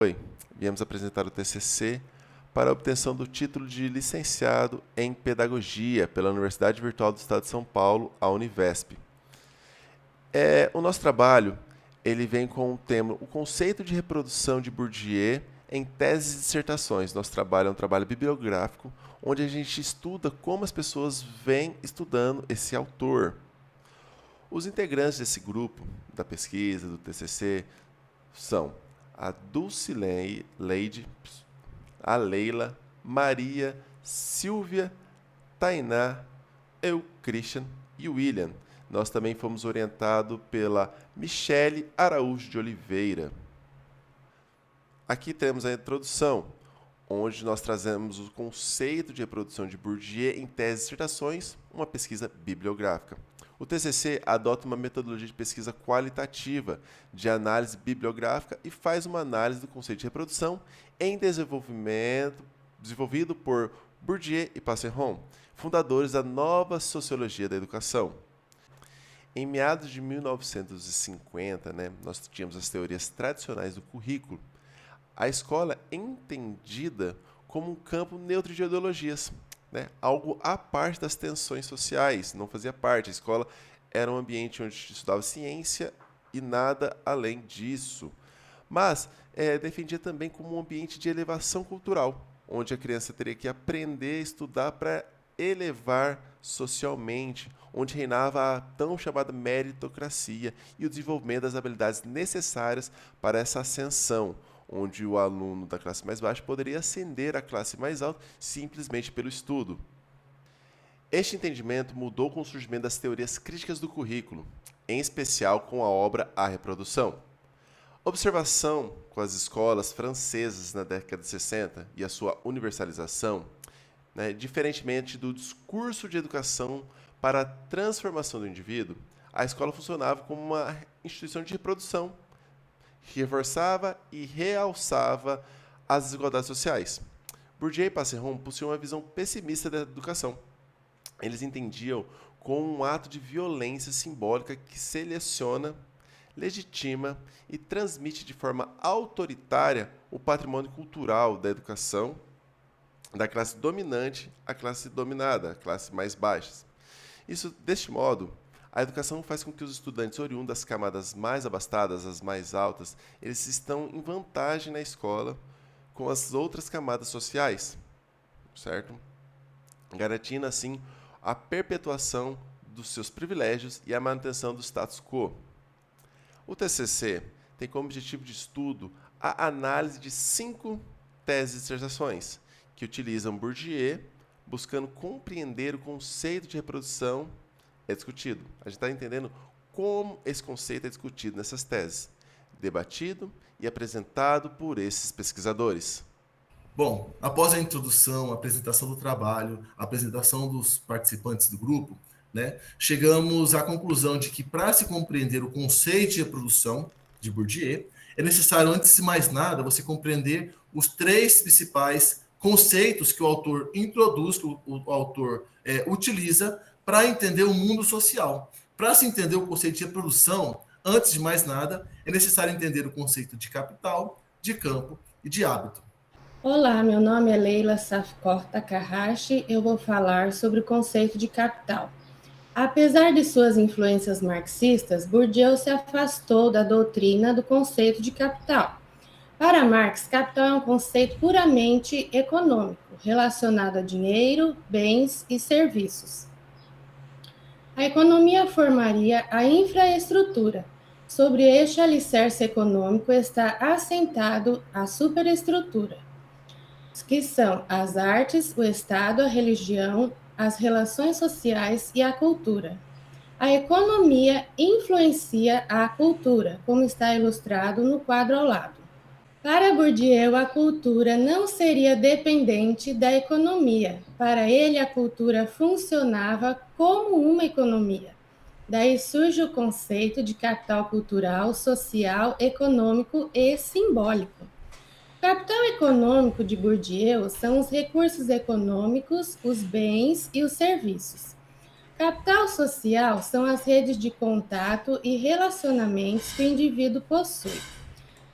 Oi, viemos apresentar o TCC para a obtenção do título de licenciado em Pedagogia pela Universidade Virtual do Estado de São Paulo, a Univesp. O nosso trabalho ele vem com o tema o conceito de reprodução de Bourdieu em teses e dissertações. Nosso trabalho é um trabalho bibliográfico, onde a gente estuda como as pessoas vêm estudando esse autor. Os integrantes desse grupo, da pesquisa, do TCC, são a Dulcileide, a Leila, Maria, Silvia, Tainá, eu, Christian e o William. Nós também fomos orientados pela Michele Araújo de Oliveira. Aqui temos a introdução, onde nós trazemos o conceito de reprodução de Bourdieu em teses e dissertações, uma pesquisa bibliográfica. O TCC adota uma metodologia de pesquisa qualitativa, de análise bibliográfica e faz uma análise do conceito de reprodução em desenvolvido por Bourdieu e Passeron, fundadores da nova sociologia da educação. Em meados de 1950, nós tínhamos as teorias tradicionais do currículo. A escola é entendida como um campo neutro de ideologias, algo à parte das tensões sociais, não fazia parte. A escola era um ambiente onde se estudava ciência e nada além disso. Mas defendia também como um ambiente de elevação cultural, onde a criança teria que aprender a estudar para elevar socialmente, onde reinava a tão chamada meritocracia e o desenvolvimento das habilidades necessárias para essa ascensão, onde o aluno da classe mais baixa poderia ascender à classe mais alta simplesmente pelo estudo. Este entendimento mudou com o surgimento das teorias críticas do currículo, em especial com a obra A Reprodução. Observação com as escolas francesas na década de 60 e a sua universalização, diferentemente do discurso de educação para a transformação do indivíduo, a escola funcionava como uma instituição de reprodução, que reforçava e realçava as desigualdades sociais. Bourdieu e Passeron possuíam uma visão pessimista da educação. Eles entendiam como um ato de violência simbólica que seleciona, legitima e transmite de forma autoritária o patrimônio cultural da educação da classe dominante à classe dominada, a classe mais baixa. Deste modo, a educação faz com que os estudantes oriundos das camadas mais abastadas, as mais altas, eles estão em vantagem na escola com as outras camadas sociais, certo? Garantindo, assim, a perpetuação dos seus privilégios e a manutenção do status quo. O TCC tem como objetivo de estudo a análise de 5 teses e dissertações, que utilizam Bourdieu, buscando compreender o conceito de reprodução é discutido. A gente está entendendo como esse conceito é discutido nessas teses, debatido e apresentado por esses pesquisadores. Bom, após a introdução, a apresentação do trabalho, a apresentação dos participantes do grupo, chegamos à conclusão de que, para se compreender o conceito de reprodução de Bourdieu, é necessário, antes de mais nada, você compreender os 3 principais conceitos que o autor introduz, que o autor utiliza para entender o mundo social. Para se entender o conceito de reprodução, antes de mais nada, é necessário entender o conceito de capital, de campo e de hábito. Olá, meu nome é Leila Safkor Takahashi. Eu vou falar sobre o conceito de capital. Apesar de suas influências marxistas, Bourdieu se afastou da doutrina do conceito de capital. Para Marx, capital é um conceito puramente econômico, relacionado a dinheiro, bens e serviços. A economia formaria a infraestrutura. Sobre este alicerce econômico está assentado a superestrutura, que são as artes, o Estado, a religião, as relações sociais e a cultura. A economia influencia a cultura, como está ilustrado no quadro ao lado. Para Bourdieu, a cultura não seria dependente da economia. Para ele, a cultura funcionava como uma economia. Daí surge o conceito de capital cultural, social, econômico e simbólico. O capital econômico de Bourdieu são os recursos econômicos, os bens e os serviços. Capital social são as redes de contato e relacionamentos que o indivíduo possui.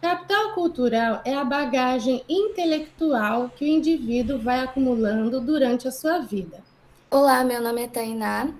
Capital cultural é a bagagem intelectual que o indivíduo vai acumulando durante a sua vida. Olá, meu nome é Tainá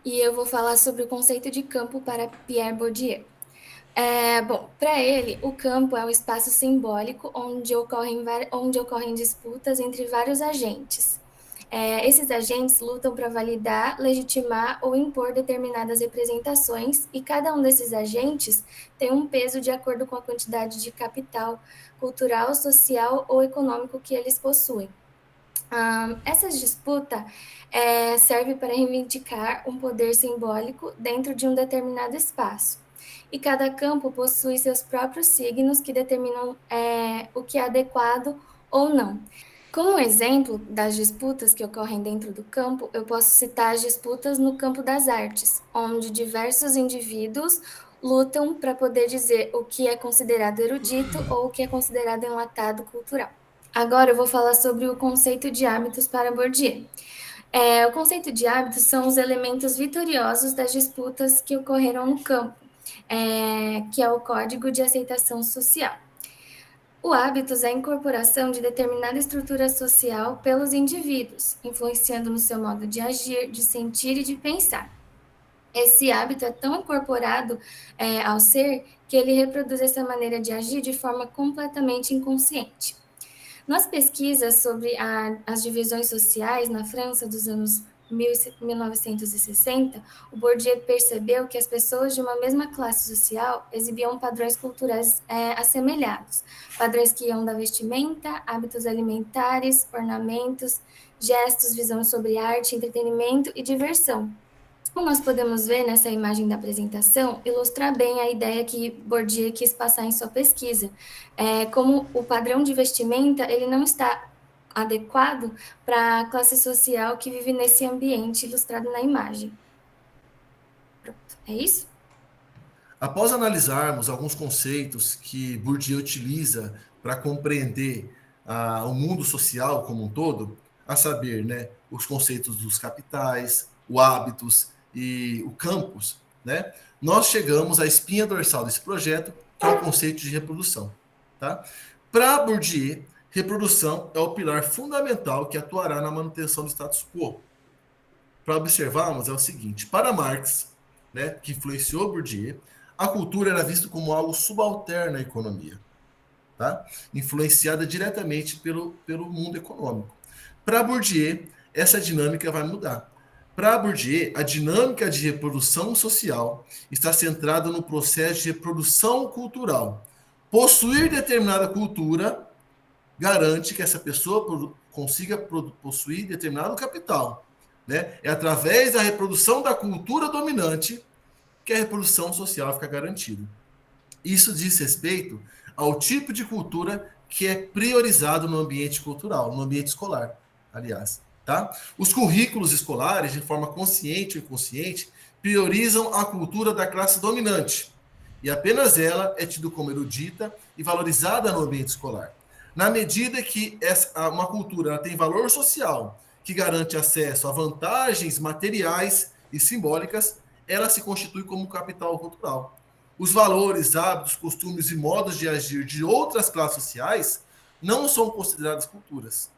e eu vou falar sobre o conceito de campo para Pierre Bourdieu. Para ele, o campo é um espaço simbólico onde ocorrem disputas entre vários agentes. Esses agentes lutam para validar, legitimar ou impor determinadas representações, e cada um desses agentes tem um peso de acordo com a quantidade de capital cultural, social ou econômico que eles possuem. Essa disputa serve para reivindicar um poder simbólico dentro de um determinado espaço. E cada campo possui seus próprios signos que determinam o que é adequado ou não. Como exemplo das disputas que ocorrem dentro do campo, eu posso citar as disputas no campo das artes, onde diversos indivíduos lutam para poder dizer o que é considerado erudito ou o que é considerado enlatado cultural. Agora eu vou falar sobre o conceito de hábitos para Bourdieu. O conceito de hábitos são os elementos vitoriosos das disputas que ocorreram no campo, que é o código de aceitação social. O hábitos é a incorporação de determinada estrutura social pelos indivíduos, influenciando no seu modo de agir, de sentir e de pensar. Esse hábito é tão incorporado ao ser que ele reproduz essa maneira de agir de forma completamente inconsciente. Nas pesquisas sobre as divisões sociais na França dos anos 1960, o Bourdieu percebeu que as pessoas de uma mesma classe social exibiam padrões culturais assemelhados, padrões que iam da vestimenta, hábitos alimentares, ornamentos, gestos, visão sobre arte, entretenimento e diversão. Como nós podemos ver nessa imagem da apresentação, ilustra bem a ideia que Bourdieu quis passar em sua pesquisa. Como o padrão de vestimenta ele não está adequado para a classe social que vive nesse ambiente ilustrado na imagem. Pronto, é isso? Após analisarmos alguns conceitos que Bourdieu utiliza para compreender o mundo social como um todo, a saber, né, os conceitos dos capitais, o hábitos e o campus, né, nós chegamos à espinha dorsal desse projeto, que é o conceito de reprodução. Tá? Para Bourdieu, reprodução é o pilar fundamental que atuará na manutenção do status quo. Para observarmos, é o seguinte: para Marx, né, que influenciou Bourdieu, a cultura era vista como algo subalterno à economia, tá? Influenciada diretamente pelo mundo econômico. Para Bourdieu, essa dinâmica vai mudar. Para Bourdieu, a dinâmica de reprodução social está centrada no processo de reprodução cultural. Possuir determinada cultura garante que essa pessoa consiga possuir determinado capital. Né? É através da reprodução da cultura dominante que a reprodução social fica garantida. Isso diz respeito ao tipo de cultura que é priorizado no ambiente cultural, no ambiente escolar, aliás. Tá? Os currículos escolares, de forma consciente ou inconsciente, priorizam a cultura da classe dominante, e apenas ela é tida como erudita e valorizada no ambiente escolar. Na medida que uma cultura tem valor social, que garante acesso a vantagens materiais e simbólicas, ela se constitui como capital cultural. Os valores, hábitos, costumes e modos de agir de outras classes sociais não são considerados culturas.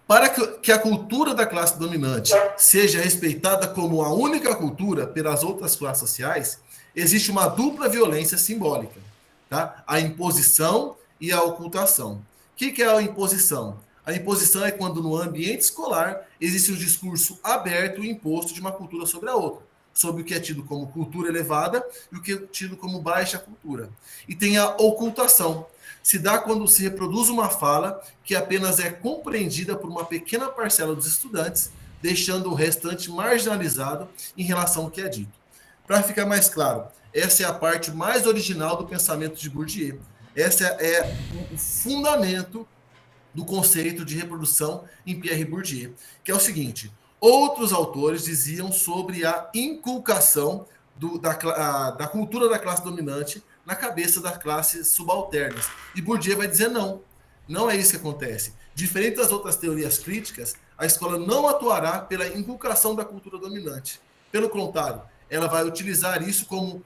Para que a cultura da classe dominante seja respeitada como a única cultura pelas outras classes sociais, existe uma dupla violência simbólica, tá? A imposição e a ocultação. O que é a imposição? A imposição é quando no ambiente escolar existe um discurso aberto e imposto de uma cultura sobre a outra, sobre o que é tido como cultura elevada e o que é tido como baixa cultura. E tem a ocultação. Se dá quando se reproduz uma fala que apenas é compreendida por uma pequena parcela dos estudantes, deixando o restante marginalizado em relação ao que é dito. Para ficar mais claro, essa é a parte mais original do pensamento de Bourdieu. Essa é o fundamento do conceito de reprodução em Pierre Bourdieu, que é o seguinte: outros autores diziam sobre a inculcação da cultura da classe dominante na cabeça das classes subalternas. E Bourdieu vai dizer não. Não é isso que acontece. Diferente das outras teorias críticas, a escola não atuará pela inculcação da cultura dominante. Pelo contrário, ela vai utilizar isso como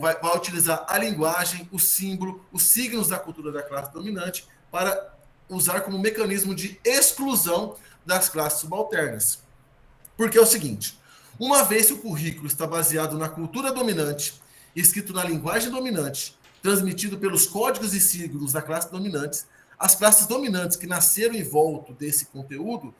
vai utilizar a linguagem, o símbolo, os signos da cultura da classe dominante para usar como mecanismo de exclusão das classes subalternas. Porque é o seguinte, uma vez que o currículo está baseado na cultura dominante, escrito na linguagem dominante, transmitido pelos códigos e signos da classe dominante, as classes dominantes que nasceram em volta desse conteúdo,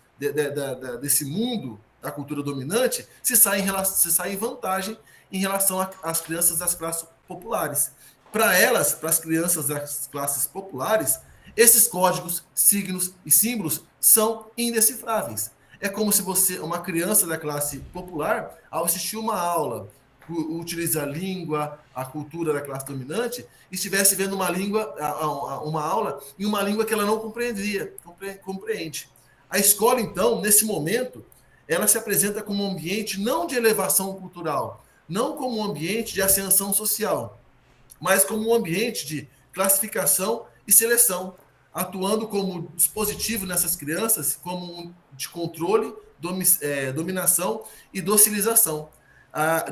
desse mundo da cultura dominante, se saem em vantagem em relação às crianças das classes populares. Para elas, para as crianças das classes populares, esses códigos, signos e símbolos são indecifráveis. É como se uma criança da classe popular, ao assistir uma aula, utiliza a língua, a cultura da classe dominante, estivesse vendo uma aula em uma língua que ela não compreende. A escola, então, nesse momento, ela se apresenta como um ambiente não de elevação cultural, não como um ambiente de ascensão social, mas como um ambiente de classificação e seleção, atuando como dispositivo nessas crianças, como de controle, dominação e docilização,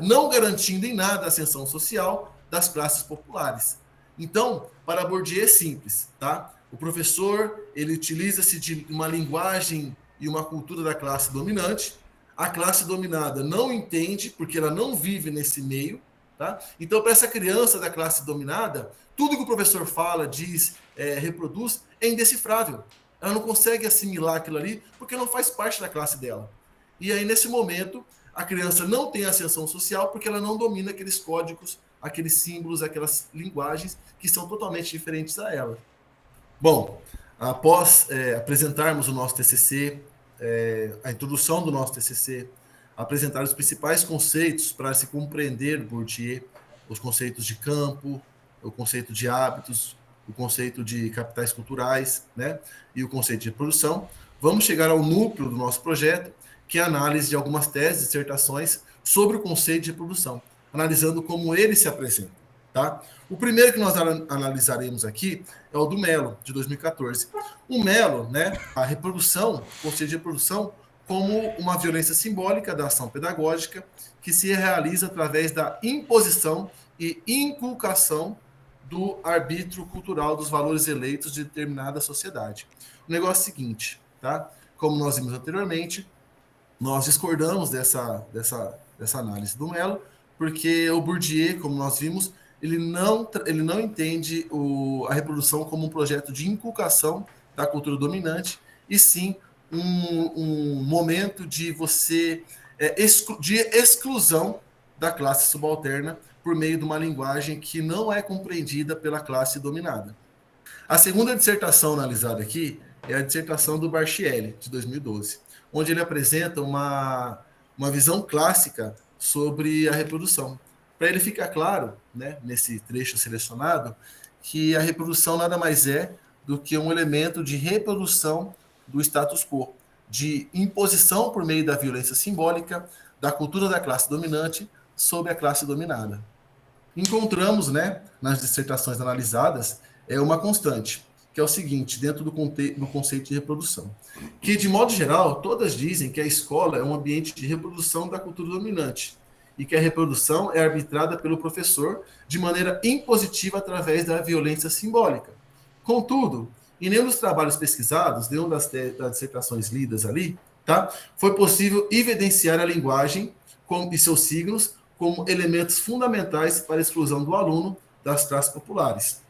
não garantindo em nada a ascensão social das classes populares. Então, para Bourdieu é simples, tá? O professor, ele utiliza-se de uma linguagem e uma cultura da classe dominante. A classe dominada não entende, porque ela não vive nesse meio, tá? Então, para essa criança da classe dominada, tudo que o professor fala, diz, reproduz, é indecifrável. Ela não consegue assimilar aquilo ali, porque não faz parte da classe dela. E aí, nesse momento, a criança não tem ascensão social, porque ela não domina aqueles códigos, aqueles símbolos, aquelas linguagens que são totalmente diferentes a ela. Bom, após apresentarmos o nosso TCC, a introdução do nosso TCC, apresentar os principais conceitos para se compreender Bourdieu, os conceitos de campo, o conceito de hábitos, o conceito de capitais culturais, né, e o conceito de reprodução, vamos chegar ao núcleo do nosso projeto, que é a análise de algumas teses e dissertações sobre o conceito de reprodução, analisando como ele se apresenta. Tá? O primeiro que nós analisaremos aqui é o do Mello, de 2014. O Mello, né, a reprodução, o conceito de reprodução, como uma violência simbólica da ação pedagógica que se realiza através da imposição e inculcação do arbítrio cultural dos valores eleitos de determinada sociedade. O negócio é o seguinte, tá? Como nós vimos anteriormente, nós discordamos dessa análise do Mello, porque o Bourdieu, como nós vimos, ele não entende a reprodução como um projeto de inculcação da cultura dominante, e sim um momento de de exclusão da classe subalterna por meio de uma linguagem que não é compreendida pela classe dominada. A segunda dissertação analisada aqui é a dissertação do Barchielli, de 2012, onde ele apresenta uma visão clássica sobre a reprodução. Para ele ficar claro, né, nesse trecho selecionado, que a reprodução nada mais é do que um elemento de reprodução do status quo, de imposição por meio da violência simbólica da cultura da classe dominante sobre a classe dominada. Encontramos, né, nas dissertações analisadas, uma constante, que é o seguinte, dentro do conceito de reprodução, que, de modo geral, todas dizem que a escola é um ambiente de reprodução da cultura dominante, e que a reprodução é arbitrada pelo professor de maneira impositiva através da violência simbólica. Contudo, em nenhum dos trabalhos pesquisados, nenhuma das dissertações lidas ali, tá, foi possível evidenciar a linguagem e seus signos como elementos fundamentais para a exclusão do aluno das classes populares.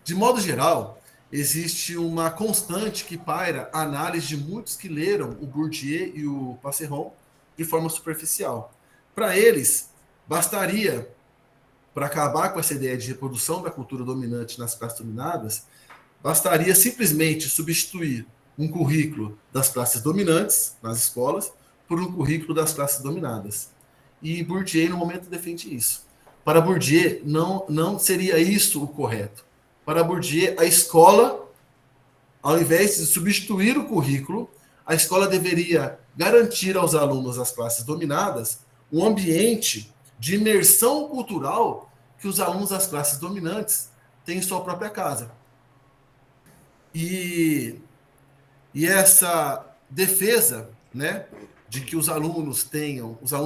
De modo geral, existe uma constante que paira a análise de muitos que leram o Bourdieu e o Passeron de forma superficial. Para eles, bastaria, para acabar com essa ideia de reprodução da cultura dominante nas classes dominadas, bastaria simplesmente substituir um currículo das classes dominantes nas escolas por um currículo das classes dominadas. E Bourdieu, no momento, defende isso. Para Bourdieu, não seria isso o correto. Para Bourdieu, a escola, ao invés de substituir o currículo, a escola deveria garantir aos alunos das classes dominadas um ambiente de imersão cultural que os alunos das classes dominantes têm em sua própria casa. E essa defesa, né, de que os alunos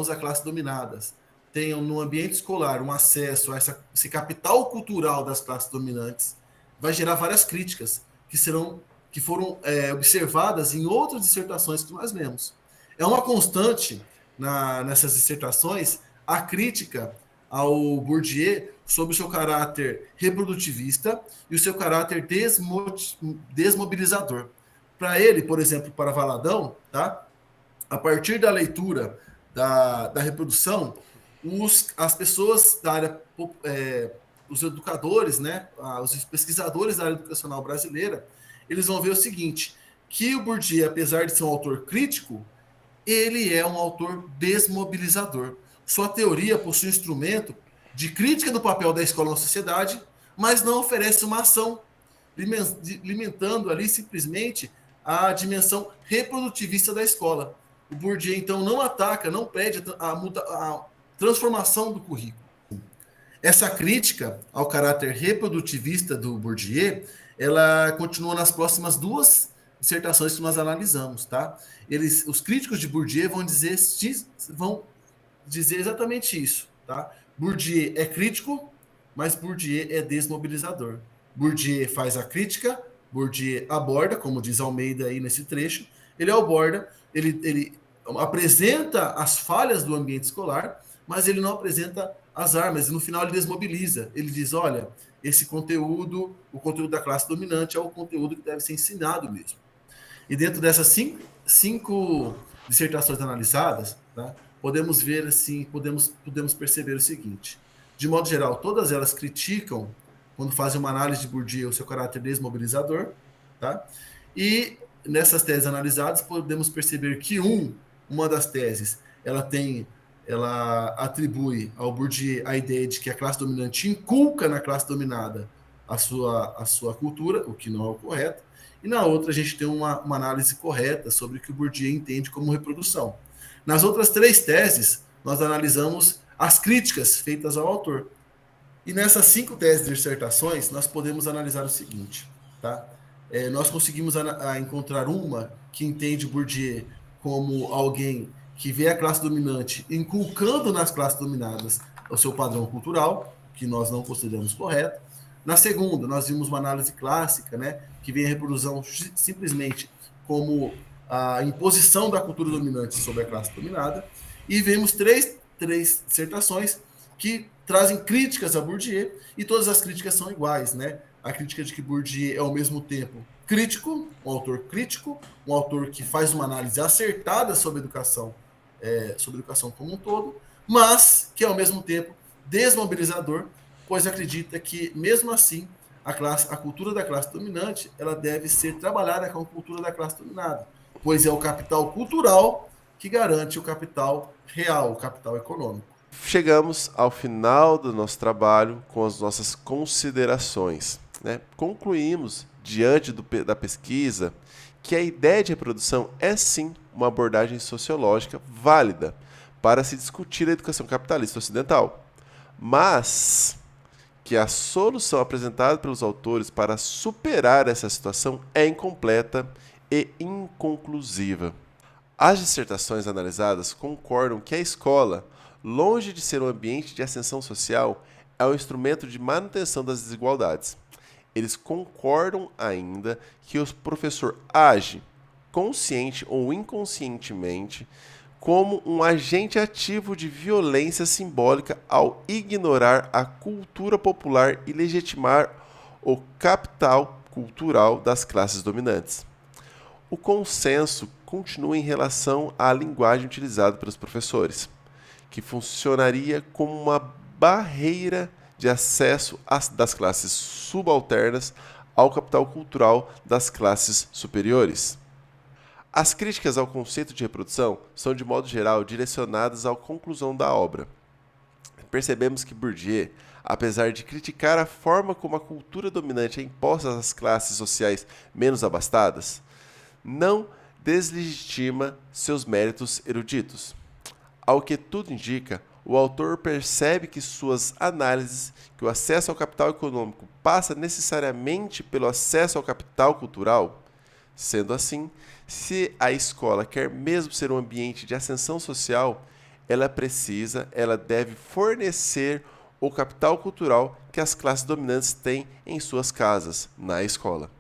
da classe dominadas tenham no ambiente escolar um acesso a esse capital cultural das classes dominantes, vai gerar várias críticas que foram observadas em outras dissertações que nós lemos. É uma constante nessas dissertações a crítica ao Bourdieu sobre o seu caráter reprodutivista e o seu caráter desmobilizador. Para ele, por exemplo, para Valadão, tá? A partir da leitura da reprodução, as pessoas da área, os educadores, né, os pesquisadores da área educacional brasileira, eles vão ver o seguinte, que o Bourdieu, apesar de ser um autor crítico, ele é um autor desmobilizador. Sua teoria possui um instrumento de crítica do papel da escola na sociedade, mas não oferece uma ação, limitando ali simplesmente a dimensão reprodutivista da escola. O Bourdieu, então, não ataca, não pede a transformação do currículo. Essa crítica ao caráter reprodutivista do Bourdieu, ela continua nas próximas duas dissertações que nós analisamos, tá? Os críticos de Bourdieu vão dizer exatamente isso, tá? Bourdieu é crítico, mas Bourdieu é desmobilizador. Bourdieu faz a crítica, Bourdieu aborda, como diz Almeida aí nesse trecho, ele aborda, ele apresenta as falhas do ambiente escolar, mas ele não apresenta as armas, e no final ele desmobiliza. Ele diz, olha, esse conteúdo, o conteúdo da classe dominante é o conteúdo que deve ser ensinado mesmo. E dentro dessas cinco dissertações analisadas, tá, podemos ver assim, podemos perceber o seguinte, de modo geral, todas elas criticam, quando fazem uma análise de Bourdieu, o seu caráter desmobilizador, tá? E nessas teses analisadas, podemos perceber que uma das teses, ela atribui ao Bourdieu a ideia de que a classe dominante inculca na classe dominada a sua cultura, o que não é o correto, e na outra a gente tem uma análise correta sobre o que o Bourdieu entende como reprodução. Nas outras 3 teses, nós analisamos as críticas feitas ao autor. E nessas 5 teses de dissertações, nós podemos analisar o seguinte, tá? Nós conseguimos encontrar uma que entende Bourdieu como alguém que vê a classe dominante inculcando nas classes dominadas o seu padrão cultural, que nós não consideramos correto. Na segunda, nós vimos uma análise clássica, né, que vê a reprodução simplesmente como a imposição da cultura dominante sobre a classe dominada. E vemos três dissertações que trazem críticas a Bourdieu, e todas as críticas são iguais, né? A crítica de que Bourdieu é ao mesmo tempo crítico, um autor que faz uma análise acertada sobre a educação como um todo, mas que ao mesmo tempo desmobilizador, pois acredita que mesmo assim a cultura da classe dominante ela deve ser trabalhada com a cultura da classe dominada, pois é o capital cultural que garante o capital real, o capital econômico. Chegamos ao final do nosso trabalho com as nossas considerações, né? Concluímos, diante da pesquisa, que a ideia de reprodução é sim uma abordagem sociológica válida para se discutir a educação capitalista ocidental, mas que a solução apresentada pelos autores para superar essa situação é incompleta e inconclusiva. As dissertações analisadas concordam que a escola, longe de ser um ambiente de ascensão social, é um instrumento de manutenção das desigualdades. Eles concordam ainda que o professor age, consciente ou inconscientemente, como um agente ativo de violência simbólica ao ignorar a cultura popular e legitimar o capital cultural das classes dominantes. O consenso continua em relação à linguagem utilizada pelos professores, que funcionaria como uma barreira de acesso das classes subalternas ao capital cultural das classes superiores. As críticas ao conceito de reprodução são, de modo geral, direcionadas à conclusão da obra. Percebemos que Bourdieu, apesar de criticar a forma como a cultura dominante é imposta às classes sociais menos abastadas, não deslegitima seus méritos eruditos. Ao que tudo indica, o autor percebe que suas análises, que o acesso ao capital econômico passa necessariamente pelo acesso ao capital cultural. Sendo assim, se a escola quer mesmo ser um ambiente de ascensão social, ela deve fornecer o capital cultural que as classes dominantes têm em suas casas, na escola.